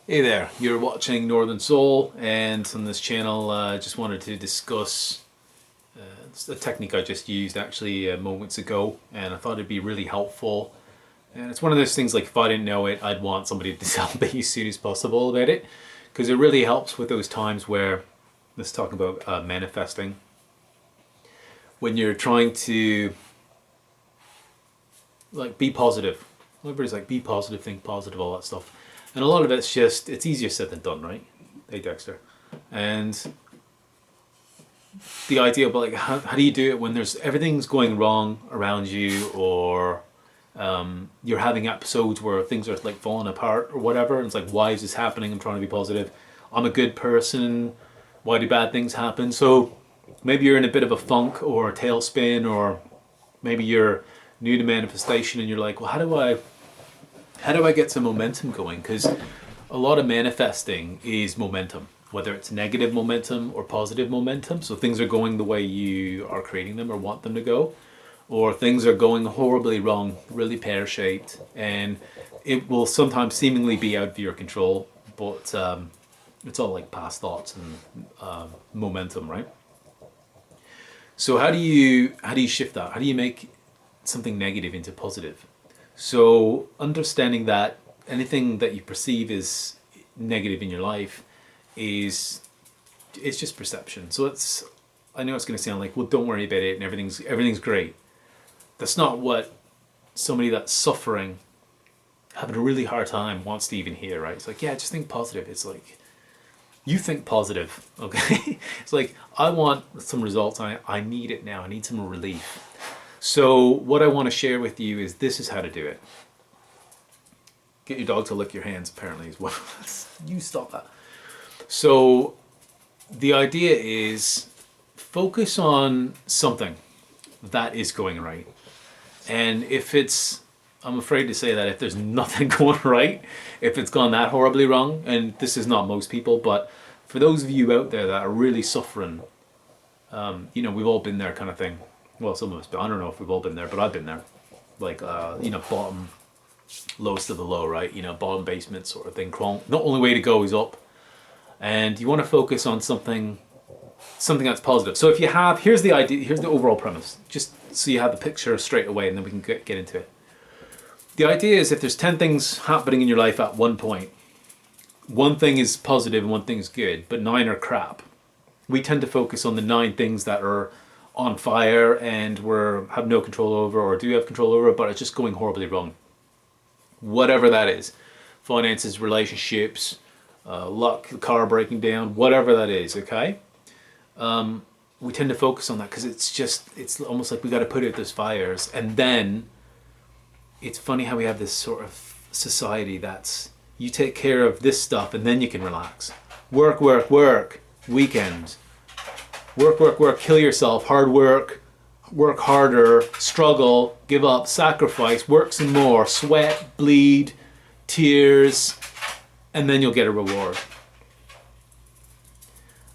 Hey there, you're watching Northern Soul, and on this channel I just wanted to discuss it's a technique I just used actually moments ago, and I thought it'd be really helpful. And it's one of those things like if I didn't know it, I'd want somebody to tell me as soon as possible about it, because it really helps with those times where, let's talk about manifesting, when you're trying to like be positive. Everybody's like be positive, think positive, all that stuff. And a lot of it's just, it's easier said than done, right? Hey Dexter. And the idea of like, how do you do it when there's everything's going wrong around you, or you're having episodes where things are like falling apart or whatever. And it's like, why is this happening? I'm trying to be positive. I'm a good person. Why do bad things happen? So maybe you're in a bit of a funk or a tailspin, or maybe you're new to manifestation and you're like, well, how do I get some momentum going? Because a lot of manifesting is momentum, whether it's negative momentum or positive momentum. So things are going the way you are creating them or want them to go, or things are going horribly wrong, really pear-shaped, and it will sometimes seemingly be out of your control, but it's all like past thoughts and momentum, right? So how do you shift that? How do you make something negative into positive? So understanding that anything that you perceive as negative in your life is, it's just perception. So it's, I know it's going to sound like, well, don't worry about it and everything's great. That's not what somebody that's suffering, having a really hard time, wants to even hear, right? It's like, yeah, just think positive. It's like, you think positive, okay? It's like, I want some results. I need it now. I need some relief. So what I want to share with you is this is how to do it. Get your dog to lick your hands, apparently, as well. You stop that. So the idea is focus on something that is going right. And if it's, I'm afraid to say that if there's nothing going right, if it's gone that horribly wrong, and this is not most people, but for those of you out there that are really suffering, we've all been there kind of thing. Well, some of us, but I don't know if we've all been there, but I've been there. Like, bottom, lowest of the low, right? Bottom basement sort of thing. The only way to go is up. And you want to focus on something that's positive. So if you have, here's the idea, here's the overall premise, just so you have the picture straight away, and then we can get into it. The idea is if there's 10 things happening in your life at one point, one thing is positive and one thing is good, but 9 are crap. We tend to focus on the 9 things that are on fire and have no control over, or do have control over, but it's just going horribly wrong. Whatever that is. Finances, relationships, luck, the car breaking down, whatever that is, okay? We tend to focus on that because it's almost like we got to put out those fires. And then it's funny how we have this sort of society that's, you take care of this stuff and then you can relax. Work, work, work, weekend. Work, work, work, kill yourself, hard work harder, struggle, give up, sacrifice, work some more, sweat, bleed, tears, and then you'll get a reward.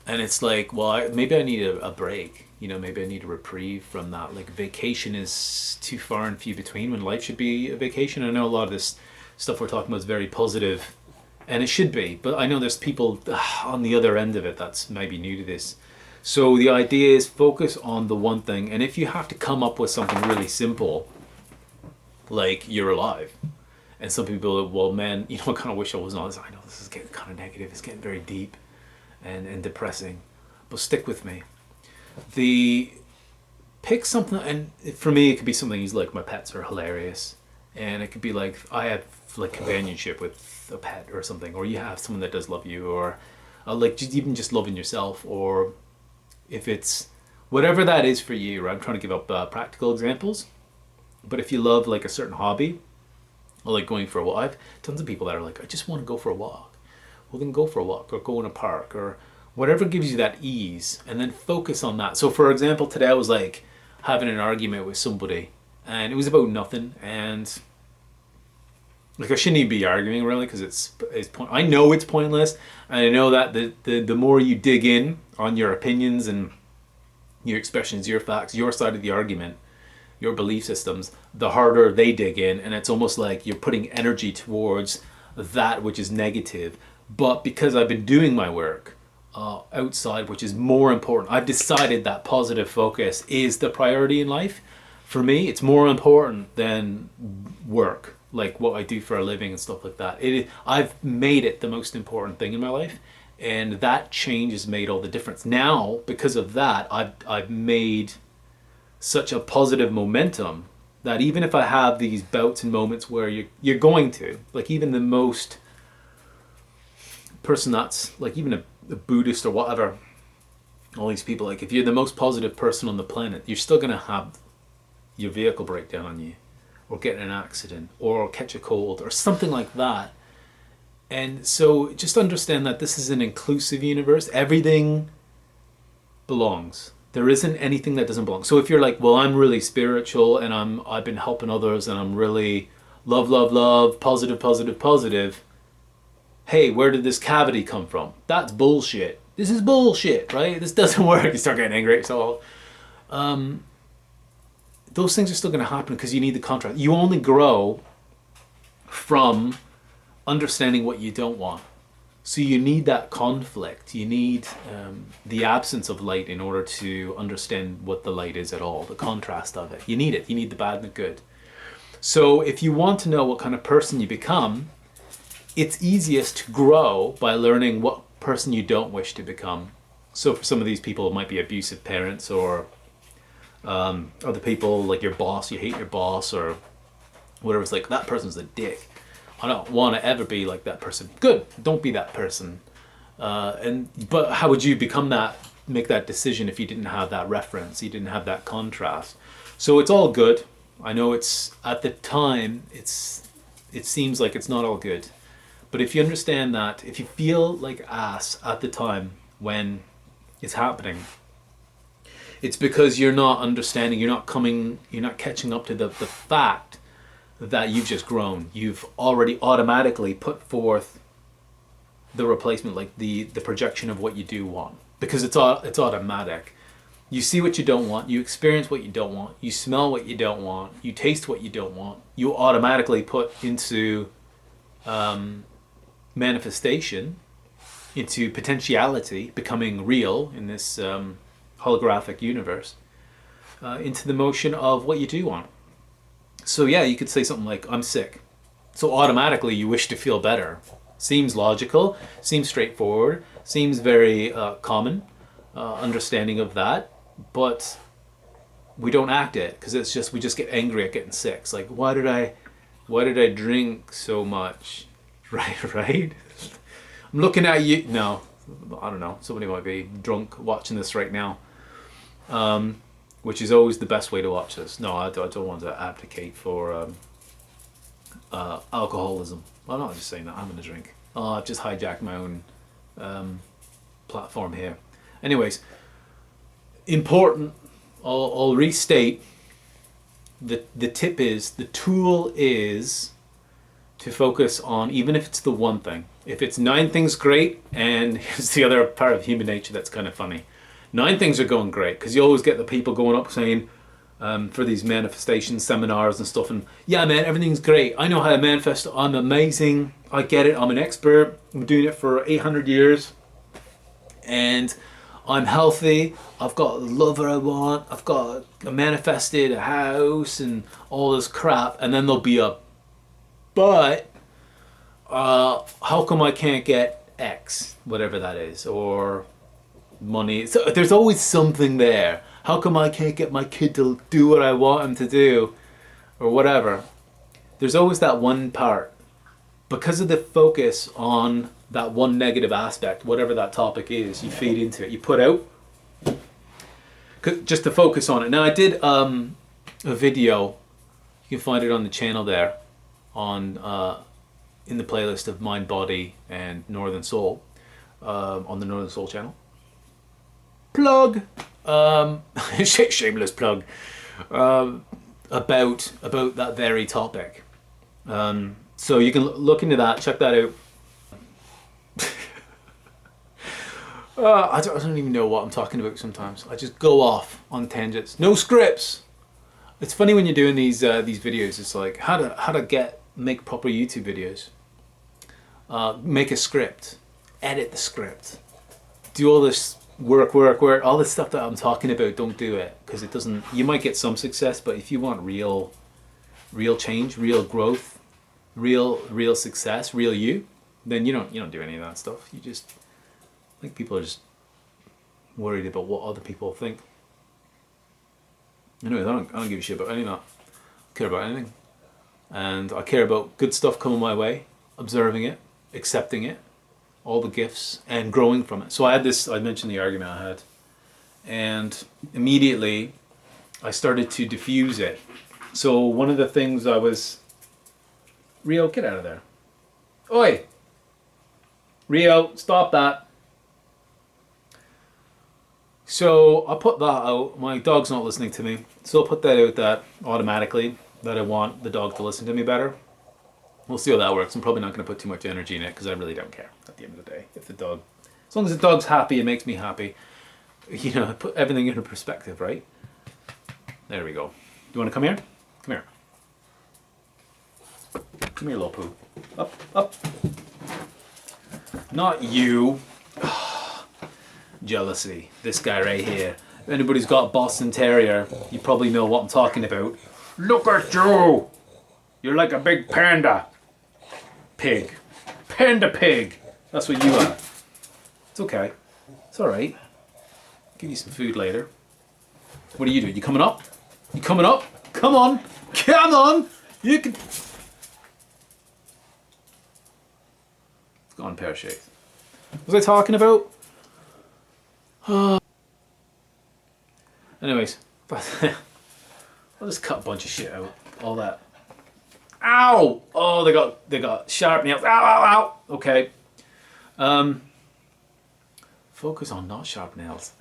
And it's like, well, maybe I need a break. Maybe I need a reprieve from that. Like, vacation is too far and few between when life should be a vacation. I know a lot of this stuff we're talking about is very positive, and it should be, but I know there's people on the other end of it that's maybe new to this. So the idea is focus on the one thing, and if you have to come up with something really simple, like you're alive, and some people, well, man, I kind of wish I wasn't on this. I know this is getting kind of negative. It's getting very deep and depressing, but stick with me. Pick something, and for me, it could be something like my pets are hilarious, and it could be like I have like companionship with a pet or something, or you have someone that does love you, or like just loving yourself, or if it's whatever that is for you, right? I'm trying to give up practical examples, but if you love like a certain hobby, or like going for a walk, I have tons of people that are like, I just want to go for a walk. Well, then go for a walk, or go in a park, or whatever gives you that ease, and then focus on that. So for example, today I was like having an argument with somebody, and it was about nothing, and like I shouldn't even be arguing really, because I know it's pointless, and I know that the more you dig in on your opinions and your expressions, your facts, your side of the argument, your belief systems, the harder they dig in, and it's almost like you're putting energy towards that which is negative. But because I've been doing my work outside, which is more important, I've decided that positive focus is the priority in life. For me, it's more important than work, like what I do for a living and stuff like that. I've made it the most important thing in my life, and that change has made all the difference. Now, because of that, I've made such a positive momentum that even if I have these bouts and moments where you're going to, like even the most person that's like even a Buddhist or whatever, all these people, like if you're the most positive person on the planet, you're still going to have your vehicle break down on you, or get in an accident, or catch a cold, or something like that. And so just understand that this is an inclusive universe. Everything belongs. There isn't anything that doesn't belong. So if you're like, well, I'm really spiritual and I've been helping others and I'm really love, love, love, positive, positive, positive. Hey, where did this cavity come from? That's bullshit. This is bullshit, right? This doesn't work. You start getting angry. So those things are still going to happen because you need the contrast. You only grow from understanding what you don't want. So you need that conflict. You need the absence of light in order to understand what the light is at all, the contrast of it. You need it. You need the bad and the good. So if you want to know what kind of person you become, it's easiest to grow by learning what person you don't wish to become. So for some of these people, it might be abusive parents, or other people like your boss, you hate your boss, or whatever. It's like, that person's a dick. I don't want to ever be like that person. Good, don't be that person. But how would you become that, make that decision if you didn't have that reference, you didn't have that contrast? So it's all good. I know it's, at the time, it seems like it's not all good. But if you understand that, if you feel like ass at the time when it's happening, it's because you're not understanding, you're not catching up to the fact that you've just grown. You've already automatically put forth the replacement, like the projection of what you do want, because it's automatic. You see what you don't want, you experience what you don't want, you smell what you don't want, you taste what you don't want. You automatically put into manifestation, into potentiality, becoming real in this holographic universe, into the motion of what you do want. So yeah, you could say something like, I'm sick. So automatically you wish to feel better. Seems logical, seems straightforward, seems very common understanding of that, but we don't act it because it's just, we just get angry at getting sick. It's like, why did I drink so much? Right? I'm looking at you. No, I don't know. Somebody might be drunk watching this right now, which is always the best way to watch this. No, I don't want to abdicate for alcoholism. I'm not just saying that. I'm going to drink. Oh, I've just hijacked my own platform here. Anyways, important. I'll restate. The tip is, the tool is to focus on, even if it's the one thing. If it's 9 things, great. And here's the other part of human nature that's kind of funny. 9 things are going great, because you always get the people going up saying, for these manifestation seminars and stuff, and yeah man, everything's great, I know how to manifest, I'm amazing, I get it, I'm an expert, I'm doing it for 800 years, and I'm healthy, I've got the lover I want, I manifested a house and all this crap. And then there'll be but how come I can't get X, whatever that is, or money? So there's always something there. How come I can't get my kid to do what I want him to do, or whatever? There's always that one part. Because of the focus on that one negative aspect, whatever that topic is, you feed into it, you put out, just to focus on it. Now I did a video, you can find it on the channel there, on in the playlist of Mind, Body and Northern Soul, on the Northern Soul channel. Plug, shameless plug, about that very topic. So you can look into that, check that out. I don't even know what I'm talking about sometimes. I just go off on tangents. No scripts. It's funny when you're doing these videos. It's like how to make proper YouTube videos. Make a script. edit the script, do all this work, all this stuff that I'm talking about. Don't do it, because it doesn't. You might get some success, but if you want real change, real growth, real success, real you, then you don't do any of that stuff. You just, I think people are just worried about what other people think. Anyways, I don't give a shit about any of that. I don't care about anything. And I care about good stuff coming my way, observing it, accepting it, all the gifts, and growing from it. So I mentioned the argument I had, and immediately I started to diffuse it. So one of the things Rio, get out of there. Oi! Rio, stop that. So I put that out. My dog's not listening to me, so I'll put that out that automatically, that I want the dog to listen to me better. We'll see how that works. I'm probably not going to put too much energy in it, because I really don't care at the end of the day. As long as the dog's happy, it makes me happy. Put everything into perspective, right? There we go. You want to come here? Come here. Come here, little poo. Up. Not you. Jealousy. This guy right here. If anybody's got a Boston Terrier, you probably know what I'm talking about. Look at you! You're like a big panda. Pig. Panda pig. That's what you are. It's okay. It's alright. Give you some food later. What are you doing? You coming up? You coming up? Come on! Come on! You can... Go on, pear-shaped. What was I talking about? Anyways, I'll just cut a bunch of shit out. All that. Ow! Oh, they got sharp nails. Ow, ow, ow! Okay. Focus on not sharp nails.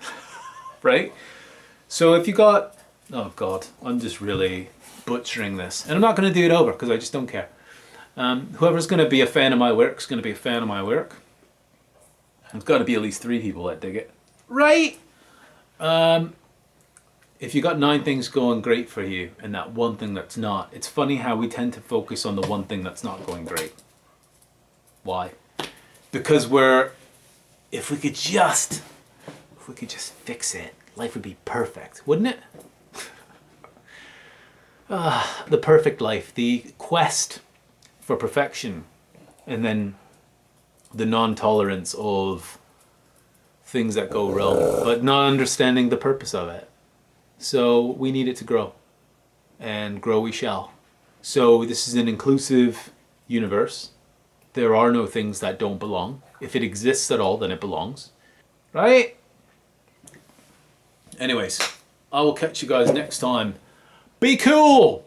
Right? So if you got... Oh God, I'm just really butchering this. And I'm not going to do it over, because I just don't care. Whoever's going to be a fan of my work is going to be a fan of my work. There's got to be at least 3 people that dig it. Right? If you got 9 things going great for you and that one thing that's not, it's funny how we tend to focus on the one thing that's not going great. Why? Because if we could just fix it, life would be perfect, wouldn't it? The perfect life, the quest for perfection, and then the non-tolerance of things that go wrong, but not understanding the purpose of it. So we need it to grow, and grow we shall. So this is an inclusive universe. There are no things that don't belong. If it exists at all, then it belongs. Right? Anyways, I will catch you guys next time. Be cool!